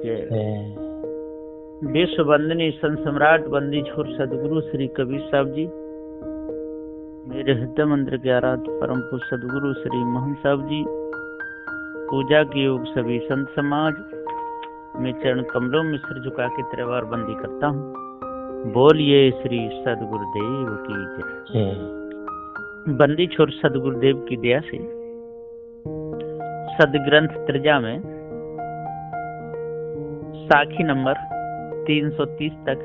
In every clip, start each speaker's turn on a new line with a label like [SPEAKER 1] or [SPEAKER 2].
[SPEAKER 1] जय।
[SPEAKER 2] विश्व वंदनीय संत सम्राट बंदी छोर सदगुरु श्री कबीर साहब जी, मेरे हृदय मंदिर के आराध्य परम पूज्य सदगुरु श्री मोहन साहब जी, पूजा के योग सभी संत समाज, मैं चरण कमलों में सिर झुका के त्रिवार बंदी करता हूँ। बोलिए श्री सदगुरुदेव की जय। बंदी छोर सदगुरुदेव की दया से सदग्रंथ त्रिजा में साखी नंबर 330 तक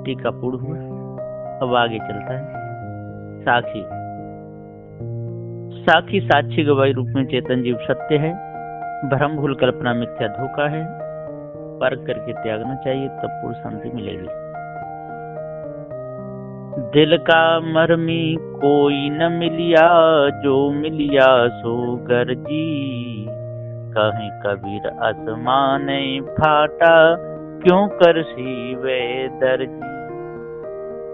[SPEAKER 2] टीका पूर्ण हुआ। अब आगे चलता है। साखी साखी साक्षी गवाही रूप में चेतन जीव सत्य है, भ्रम भूल कल्पना मिथ्या धोखा है, परख करके त्यागना चाहिए, तब पूर्ण शांति मिलेगी। दिल का मरमी कोई न मिलिया, जो मिलिया सो गर्जी, कहीं कबीर आसमान फाटा, क्यों कर सी वे दर्जी।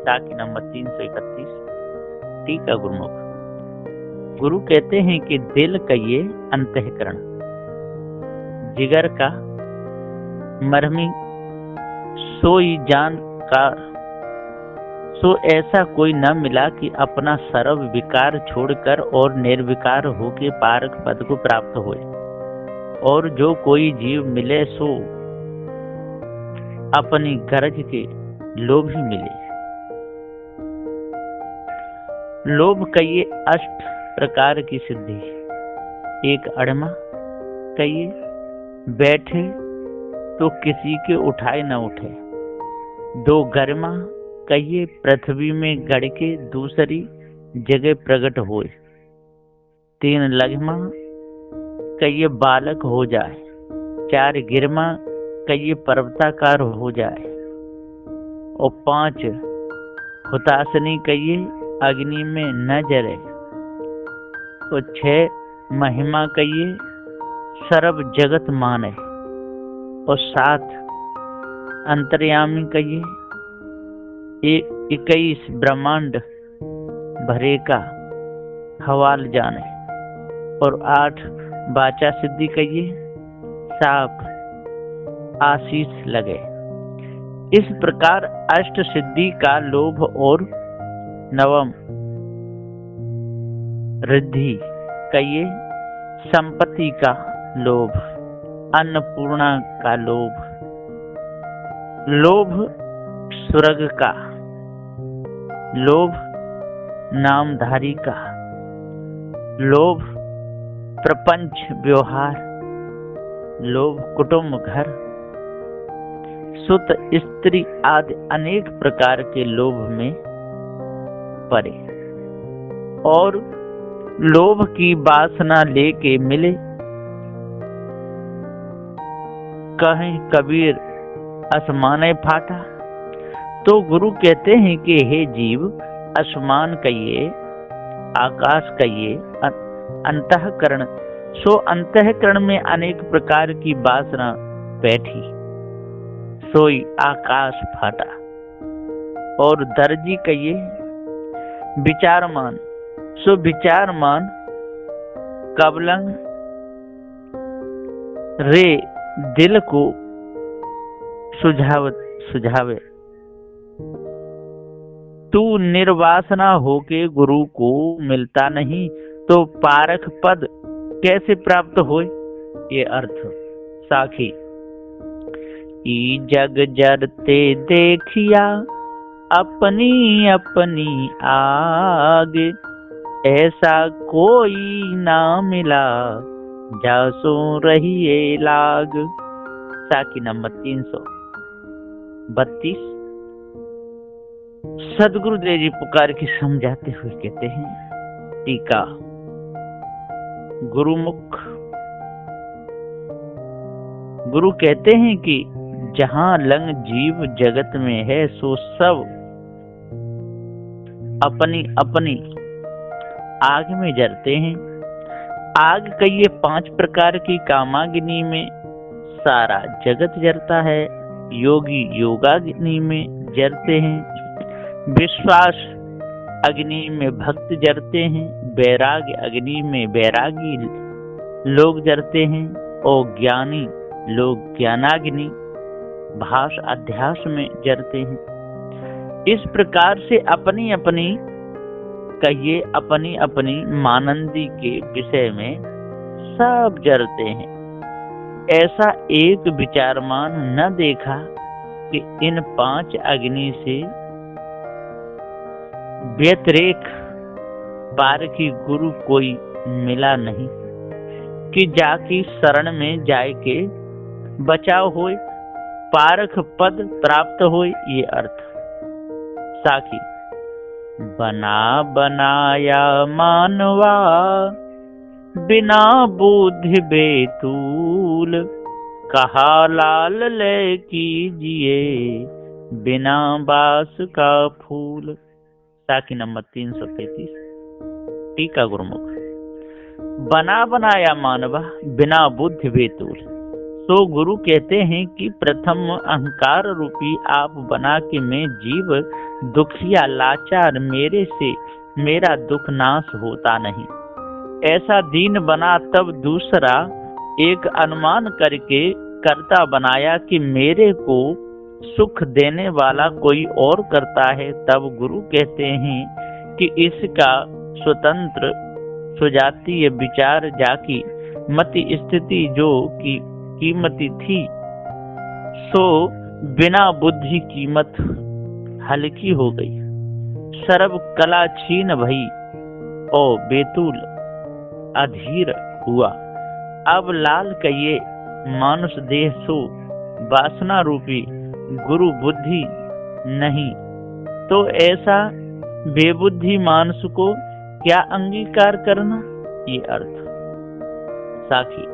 [SPEAKER 2] साखी नंबर 331 टीका गुरुमुख। गुरु कहते हैं कि दिल का ये अंतःकरण, जिगर का मरमी सोई जान का, सो ऐसा कोई न मिला कि अपना सर्व विकार छोड़कर और निर्विकार होके पारक पद को प्राप्त होए। और जो कोई जीव मिले सो अपनी गरज के लोभ ही मिले। लोभ कहिए अष्ट प्रकार की सिद्धि, एक अड़मा कहिए बैठे तो किसी के उठाए न उठे, दो गरिमा कहिए पृथ्वी में गड़ के दूसरी जगह प्रकट होए, तीन लघिमा कहिए बालक हो जाए, चार गिरमा कहिए पर्वताकार हो जाए, और पांच हुतासनी कहिए अग्नि में न जले, और छह महिमा कहिए सर्व जगत माने, और सात अंतर्यामी कहिए 21 ब्रह्मांड भरे का हवाल जाने, और 8 वाचा सिद्धि कहिए साप आशीष लगे। इस प्रकार अष्ट सिद्धि का लोभ, और नवम रिद्धि कहिए संपत्ति का लोभ, अन्नपूर्णा का लोभ, लोभ स्वर्ग का लोभ, नामधारी का लोभ, प्रपंच व्यवहार लोभ, कुटुंब घर सुत स्त्री आदि अनेक प्रकार के लोभ में पड़े, और लोभ की वासना लेके मिले। कहीं कबीर आसमान फाटा, तो गुरु कहते हैं कि हे जीव, आसमान कहिए आकाश कहिए अंतःकरण, सो अंतःकरण में अनेक प्रकार की वासना बैठी, सोई आकाश फाटा। और दर्जी कहिए विचारमान, सो विचारमान कबलंग रे दिल को सुझावे। तू निर्वासना होके गुरु को मिलता नहीं, तो पारक पद कैसे प्राप्त होए। ये अर्थ। साखी ई जग जरते देखिया, अपनी अपनी आग, ऐसा कोई ना मिला, जासो रहिए लाग। साखी नंबर 332 सदगुरुदेव जी पुकार की समझाते हुए कहते हैं। टीका गुरुमुख। गुरु कहते हैं कि जहां लंग जीव जगत में है, सो सब अपनी अपनी आग में जलते हैं। आग कहिए 5 प्रकार की, कामाग्नि में सारा जगत जलता है, योगी योगाग्नि में जलते हैं, विश्वास अग्नि में भक्त जलते हैं, वैराग्य अग्नि में वैरागी लोग जलते हैं, और ज्ञानी लोग ज्ञानाग्नि भास अध्यास में जरते हैं। इस प्रकार से अपनी अपनी कहिए अपनी अपनी मानंदी के विषय में सब जरते हैं। ऐसा एक विचारमान न देखा कि इन 5 अग्नि से व्यतिरेक पारखी गुरु कोई मिला नहीं कि जाकी शरण में जाए के बचाव होए, पारख पद प्राप्त होए। ये अर्थ साखी बना बनाया मानवा बिना बुद्धि बेतूल, कहा लाल ले कीजिए बिना बास का फूल। साखी नंबर 335। टीका गुरुमुख। बना बनाया मानवा बिना बुद्धि बेतूल। तो गुरु कहते हैं कि प्रथम अहंकार रूपी आप बना के मैं जीव दुखिया लाचार, मेरे से मेरा दुख नाश होता नहीं, ऐसा दीन बना। तब दूसरा एक अनुमान करके करता बनाया कि मेरे को सुख देने वाला कोई और करता है। तब गुरु कहते हैं कि इसका स्वतंत्र सुजातीय विचार जाकी मति स्थिति जो की कीमती थी, सो बिना बुद्धि कीमत हल्की हो गई। सर्व कला छीन भई और बेतुल अधीर हुआ। अब लाल कहिए मानुष देह सो वासना रूपी गुरु बुद्धि नहीं, तो ऐसा बेबुद्धि मानुष को क्या अंगीकार करना। ये अर्थ साखी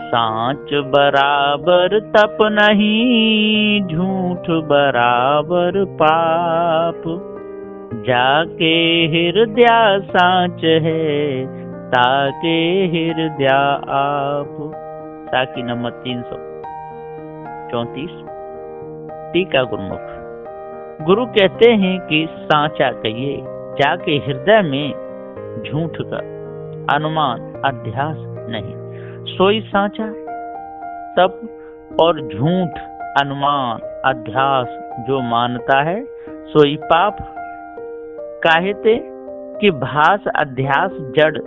[SPEAKER 2] सांच बराबर तप नहीं, झूठ बराबर पाप, जाके हृदय सांच है ताके हृदय आप। साखी नंबर 334। टीका गुरुमुख। गुरु कहते हैं कि सांचा कहिए जाके हृदय में, झूठ का अनुमान अध्यास नहीं, सोई सांचा। तप और झूठ अनुमान अध्यास जो मानता है सोई पाप। काहेते कि भास अध्यास जड़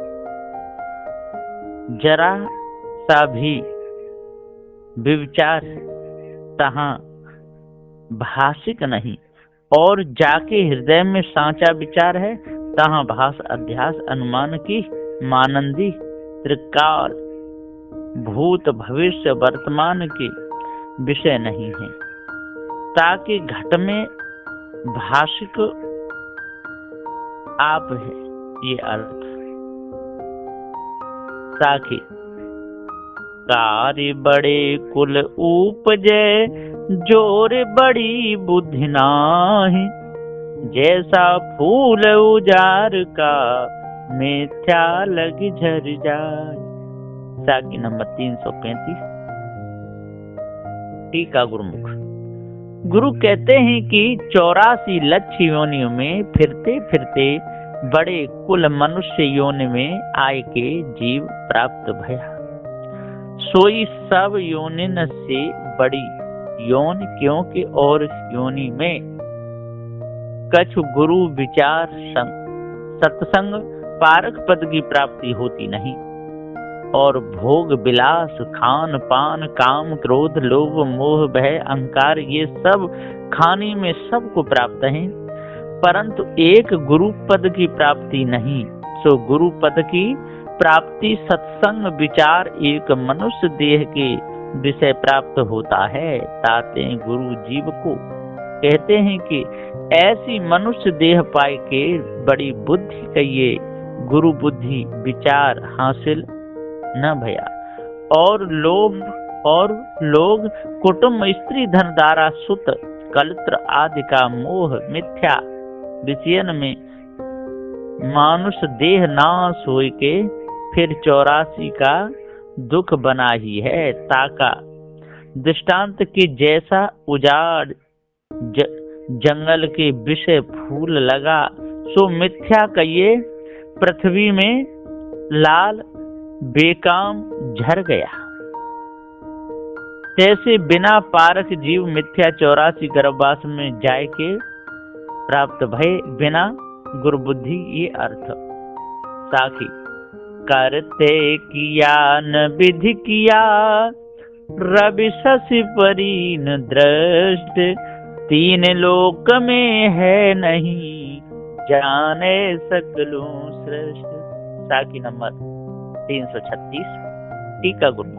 [SPEAKER 2] जरा सा भी विचार तहाँ भाषिक नहीं, और जाके हृदय में सांचा विचार है तहाँ भास अध्यास अनुमान की मानंदी त्रिकाल भूत भविष्य वर्तमान के विषय नहीं है। ताकि घट में भाषिक आप है। ये अर्थ साखी कार्य बड़े कुल उपजे, जोर बड़ी बुद्धि नाहि, जैसा फूल उजार का मिथ्या लग झर जाए। साखी नंबर 335। टीका गुरुमुख। गुरु कहते हैं कि 84 लक्ष्य योनियों में फिरते फिरते बड़े कुल मनुष्य योनि में आय के जीव प्राप्त भया। सोई सब योनिन से बड़ी योन, क्योंकि और योनि में कछु गुरु विचार सत्संग पारक पद की प्राप्ति होती नहीं, और भोग विलास खान पान काम क्रोध लोभ मोह भय अहंकार ये सब खाने में सबको प्राप्त है, परंतु एक गुरु पद की प्राप्ति नहीं। सो गुरु पद की प्राप्ति सत्संग विचार एक मनुष्य देह के विषय प्राप्त होता है। ताते गुरु जीव को कहते हैं कि ऐसी मनुष्य देह पाए के बड़ी बुद्धि कहिए गुरु बुद्धि विचार हासिल न भया, और लोग कुटुंब स्त्री धन दारा सुत कलत्र आदि का मोह मिथ्या विषयन में मानुष देह नाश होय के फिर 84 का दुख बना ही है। ताका दृष्टांत के जैसा उजाड़ जंगल के विषय फूल लगा, सो मिथ्या कहिए पृथ्वी में लाल बेकाम झर गया। तैसे बिना पारख जीव मिथ्या 84 गर्भवास में जाय के प्राप्त भय बिना गुरु बुद्धि, ये अर्थ। साखी करते किया न विधि किया, रवि शशि परीन दृष्ट, तीन लोक में है नहीं, जाने सकलूं श्रेष्ठ। साखी नंबर 336। टीका गुरु।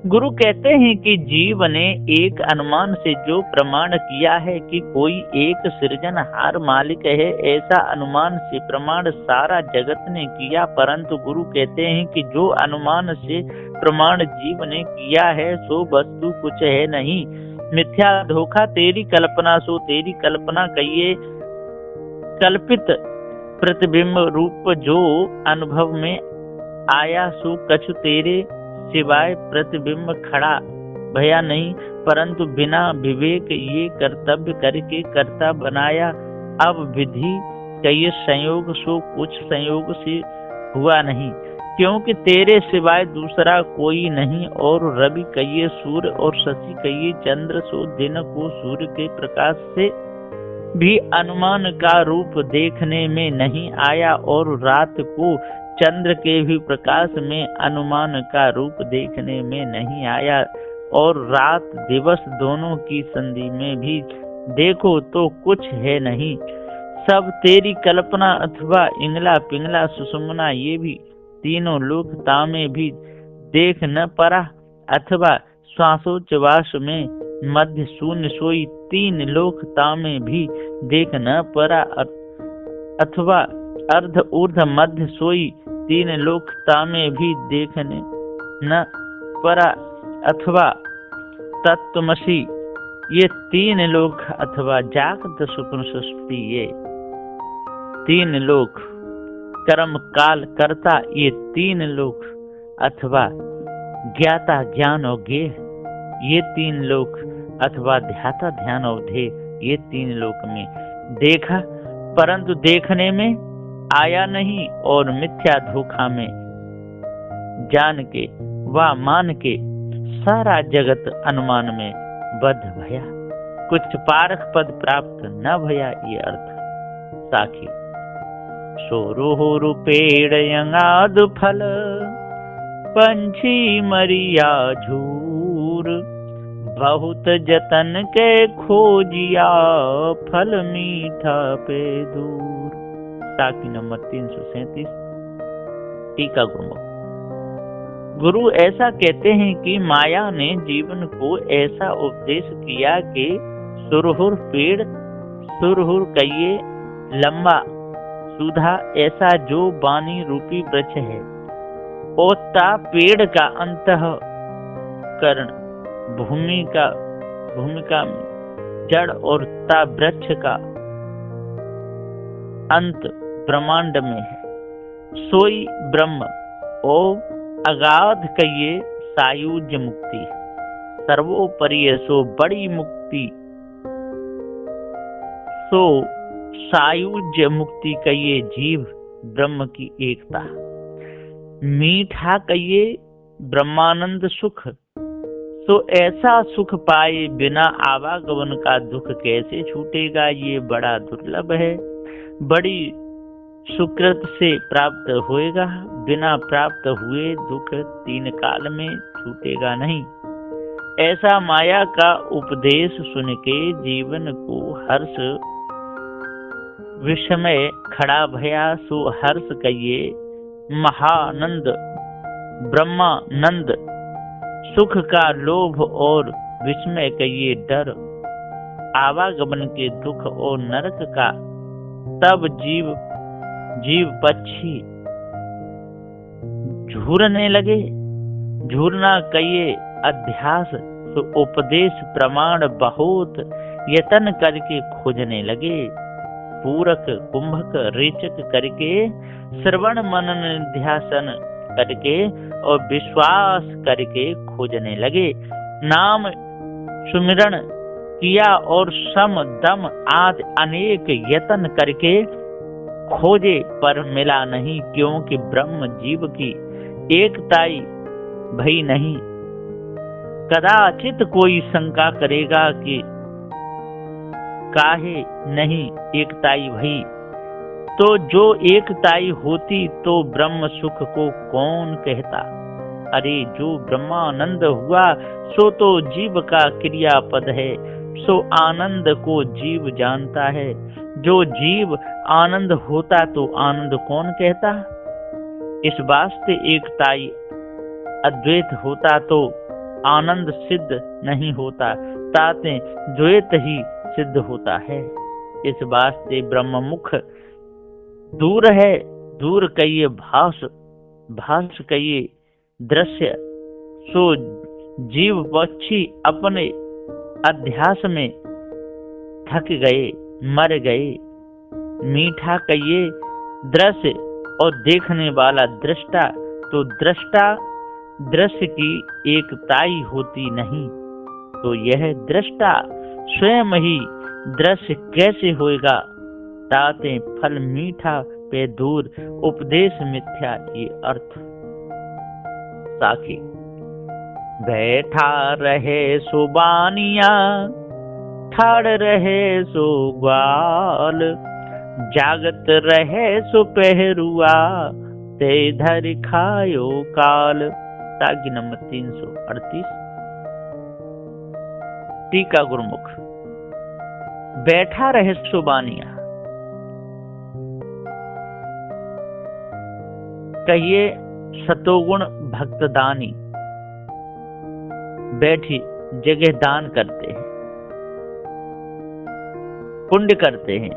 [SPEAKER 2] गुरु कहते हैं कि जीव ने एक अनुमान से जो प्रमाण किया है कि कोई एक सृजनहार मालिक है, ऐसा अनुमान से प्रमाण सारा जगत ने किया, परंतु गुरु कहते हैं कि जो अनुमान से प्रमाण जीव ने किया है सो वस्तु कुछ है नहीं, मिथ्या धोखा तेरी कल्पना, सो तेरी कल्पना कहिए कल्पित प्रतिबिंब रूप जो अनुभव में आया, सो कछु तेरे सिवाय प्रतिबिंब खड़ा भया नहीं, परंतु बिना विवेक ये कर्तव्य करके कर्ता बनाया। अब विधि कई संयोग, सो कुछ संयोग से हुआ नहीं, क्योंकि तेरे सिवाय दूसरा कोई नहीं, और रवि कहिए सूर्य और शशि कहिए चंद्र, सो दिन को सूर्य के प्रकाश से भी अनुमान का रूप देखने में नहीं आया, और रात को चंद्र के भी प्रकाश में अनुमान का रूप देखने में नहीं आया, और रात दिवस दोनों की संधि में भी देखो तो कुछ है नहीं, सब तेरी कल्पना अथवा इंगला पिंगला सुषुम्ना, ये भी तीनों लोक तामे भी देख न परा, अथवा श्वासोच्छ्वास में मध्य शून्य सोई, तीन लोक तामे भी देख न परा, अथवा अर्ध ऊर्ध मध्य सोई, तीन लोक तामे भी देखने न परा, अथवा तत्वमसि, ये तीन लोक, अथवा जागृत स्वप्न सुषुप्ति, ये तीन लोक, कर्म काल कर्ता, ये तीन लोक, अथवा ज्ञाता ज्ञान और ज्ञेय, ये तीन लोक, अथवा ध्याता ध्यान और ध्येय, ये तीन लोक में देखा, परंतु देखने में आया नहीं, और मिथ्या धोखा में जान के व मान के सारा जगत अनुमान में बद्ध भया, कुछ पारख पद प्राप्त न भया, ये अर्थ। साखी सोरुहुरु पेड़ यंगाद फल, पंछी मरिया झूर, बहुत जतन के खोजिया, फल मीठा पे दूर। साखी नंबर 337। टीका गुरु। गुरु ऐसा कहते हैं कि माया ने जीवन को ऐसा उपदेश किया कि सुरहुर पेड़, सुरहुर कहिए लंबा सुधा, ऐसा जो वाणी रूपी वृक्ष है, ओता पेड़ का अंतःकरण भूमिका जड़, और ता वृक्ष का अंत ब्रह्मांड में है, सोई ब्रह्म, ओ अगाध कहिए सायुज्य मुक्ति, सर्वोपरि सो बड़ी मुक्ति, सो सायुज्य मुक्ति कहिए जीव ब्रह्म की एकता, मीठा कहिए ब्रह्मानंद सुख, सो ऐसा सुख पाए बिना आवागमन का दुख कैसे छूटेगा, ये बड़ा दुर्लभ है, बड़ी सुकृत से प्राप्त होएगा, बिना प्राप्त हुए दुख तीन काल में छूटेगा नहीं। ऐसा माया का उपदेश सुन के जीवन को हर्ष विस्मय खड़ा भया, सो हर्ष कहिए महानंद ब्रह्मानंद, सुख का लोभ और विस्मय कहिए डर, आवागमन के दुख और नरक का, तब जीव पक्षी झूरने लगे, झूरना कहिए अध्यास, तो उपदेश प्रमाण बहुत यतन करके खोजने लगे, पूरक कुंभक रेचक करके श्रवण मनन ध्यासन करके और विश्वास करके खोजने लगे, नाम सुमिरण किया और सम दम आदि अनेक यतन करके खोजे पर मिला नहीं, क्योंकि ब्रह्म जीव की एकताई भई नहीं, कदाचित कोई शंका करेगा कि काहे नहीं एकताई भई, तो जो एकताई होती तो ब्रह्म सुख को कौन कहता। अरे जो ब्रह्मानंद हुआ सो तो जीव का क्रियापद है, सो आनंद को जीव जानता है। जो जीव आनंद होता तो आनंद कौन कहता। इस वास्ते एकताई अद्वैत होता तो आनंद सिद्ध नहीं होता, ताते द्वैत ही सिद्ध होता है। इस वास्ते ब्रह्ममुख दूर है, दूर कहिए भास, भास कहिए दृश्य। सो जीव पक्षी अपने अध्यास में थक गए, मर गए। मीठा कहिए दृश्य और देखने वाला दृष्टा, तो दृष्टा दृश्य की एकताई होती नहीं, तो यह दृष्टा स्वयं ही दृश्य कैसे होएगा। ताते फल मीठा पे दूर, उपदेश मिथ्या ये अर्थ। साखी बैठा रहे सुबानिया, ठाड़ रहे सो ग्वाल, जागत रहे सो पहरुआ, ते धर खायो काल। तागी नंबर 338। टीका गुरुमुख। बैठा रहे सुबानिया, कहिए सतोगुण भक्तदानी बैठी जगह दान करते हैं, पुण्य करते हैं,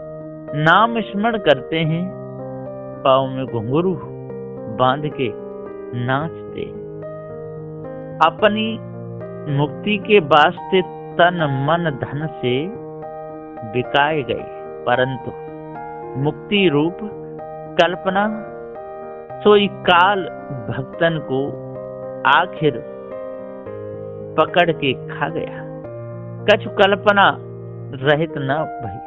[SPEAKER 2] नाम स्मरण करते हैं, पाँव में घुंघरू बांध के नाचते हैं। अपनी मुक्ति के वास्ते तन मन धन से बिकाए गए, परंतु मुक्ति रूप कल्पना सोई काल भक्तन को आखिर पकड़ के खा गया। कछु कल्पना रहित न भई,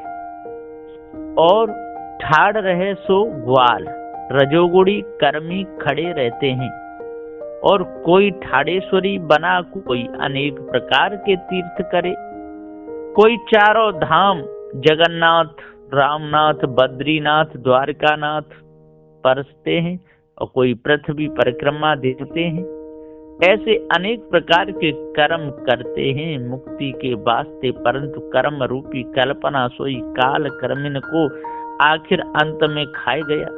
[SPEAKER 2] और ठाड़ रहे सो ग्वाल। रजोगुणी कर्मी खड़े रहते हैं, और कोई ठाड़ेश्वरी बना, कोई अनेक प्रकार के तीर्थ करे, कोई चारों धाम जगन्नाथ, रामनाथ, बद्रीनाथ, द्वारकानाथ परसते हैं, और कोई पृथ्वी परिक्रमा देते हैं। ऐसे अनेक प्रकार के कर्म करते हैं मुक्ति के वास्ते, परंतु कर्म रूपी कल्पना सोई काल कर्मिन को आखिर अंत में खाए गया।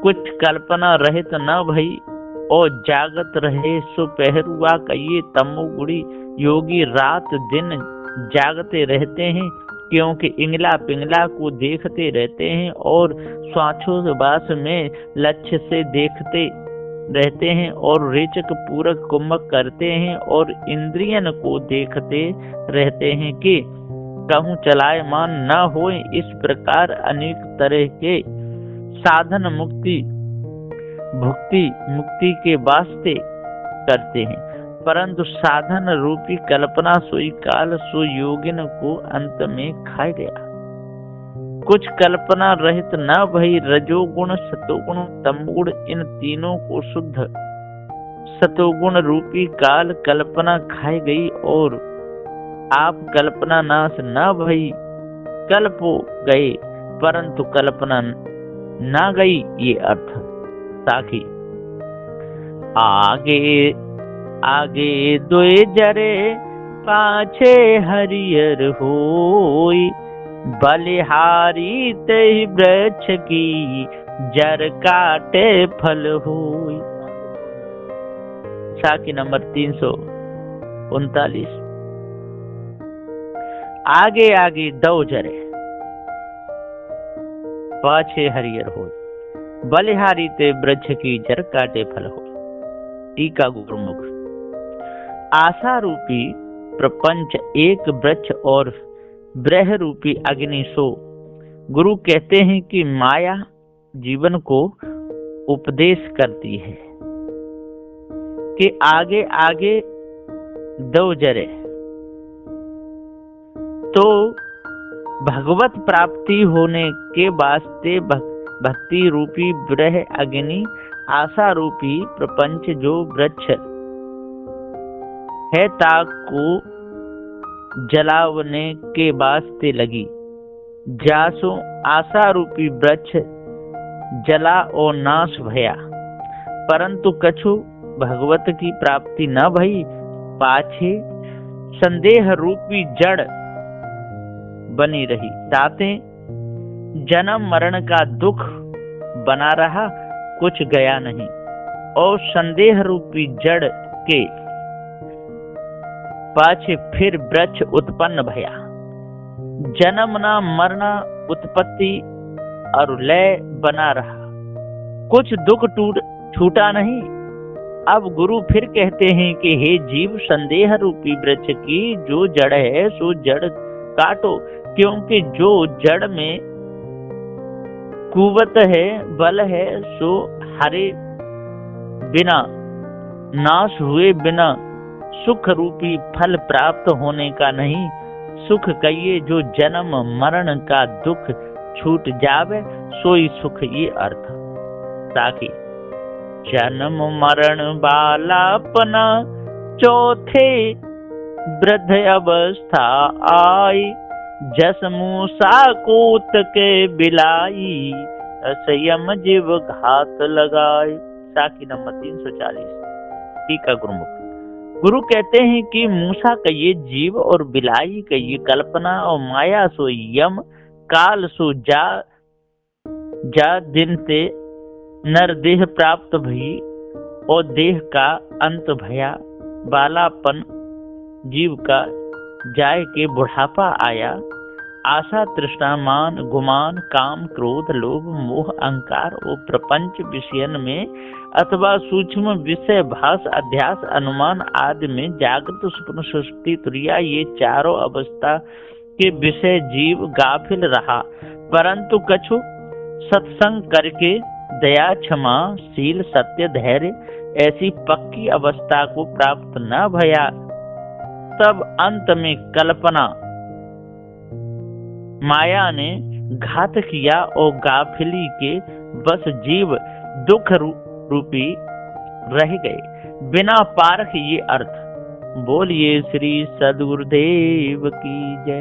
[SPEAKER 2] कुछ कल्पना रहित न भई, और जागत रहे सो पहरुआ। कहिए तमोगुणी योगी रात दिन जागते रहते हैं, क्योंकि इंगला पिंगला को देखते रहते हैं, और श्वासोच्छ्वास में लक्ष्य से देखते रहते हैं, और रेचक पूरक कुंभक करते हैं, और इंद्रियन को देखते रहते हैं कि कहूँ चलायमान न होए। इस प्रकार अनेक तरह के साधन मुक्ति भुक्ति मुक्ति के वास्ते करते हैं, परंतु साधन रूपी कल्पना सोई काल सो योगिन को अंत में खा गया। कुछ कल्पना रहित न भई, रजोगुण सतोगुण तमोगुण इन तीनों को शुद्ध सतोगुण रूपी काल कल्पना खाई गई, और आप कल्पना नाश न भई, कल्पो गए परंतु कल्पना न गई ये अर्थ। साखी आगे आगे दोए जरे, पाछे हरियर होई, बलिहारी तहि वृक्ष की, जर काटे फल होई। साखी नंबर 339। आगे आगे दो जरे, पाछे हरियर होई, बलिहारी ते वृक्ष की, जर काटे फल होई। टीका गुरुमुख। आशा रूपी प्रपंच एक वृक्ष और ब्रह रूपी अग्नि सो। गुरु कहते हैं कि माया जीवन को उपदेश करती है कि आगे आगे दो जरे, तो भगवत प्राप्ति होने के वास्ते भक्ति रूपी ब्रह अग्नि, आशा रूपी प्रपंच जो वृक्ष है ताक को जलावने के वास्ते लगी। जासो आशा रूपी वृक्ष जला और नाश भया, परंतु कछु भगवत की प्राप्ति न भई। पाछे संदेह रूपी जड़ बनी रही, ताते जन्म मरण का दुख बना रहा, कुछ गया नहीं। और संदेह रूपी जड़ के पाछे फिर वृक्ष उत्पन्न भया। जन्म न मरना उत्पत्ति और लय बना रहा, कुछ दुख छूटा नहीं। अब गुरु फिर कहते हैं कि हे जीव, संदेह रूपी वृक्ष की जो जड़ है सो जड़ काटो, क्योंकि जो जड़ में कुवत है, बल है, सो हरे बिना, नाश हुए बिना सुख रूपी फल प्राप्त होने का नहीं। सुख कहिए जो जन्म मरण का दुख छूट जावे, सोई सुख, ये अर्थ। ताकि जन्म मरण बालापना चौथे वृद्ध अवस्था आई। जस मूसा कोत के बिलाई, असयम जीव घात लगाए। साखी नंबर 340। टीका गुरुमुख। गुरु कहते हैं कि मूसा कहिए जीव और बिलाई कहिए कल्पना और माया सो यम, काल सो जा दिन से नर देह प्राप्त भई और देह का अंत भया। बालापन जीव का जाय के बुढ़ापा आया। आशा तृष्णा मान गुमान काम क्रोध लोभ मोह अहंकार और प्रपंच विषयन में अथवा सूक्ष्म विषय भास अध्यास अनुमान आदि में जागृत स्वप्न सुषुप्ति तुरिया, ये चारों अवस्था के विषय जीव गाफिल रहा। परंतु कछु सत्संग करके दया क्षमा शील सत्य धैर्य ऐसी पक्की अवस्था को प्राप्त न भया, तब अंत में कल्पना माया ने घात किया और गाफिली के बस जीव दुख रूपी रह गए बिना पारख, ये अर्थ। बोलिए श्री सद्गुरुदेव की जय।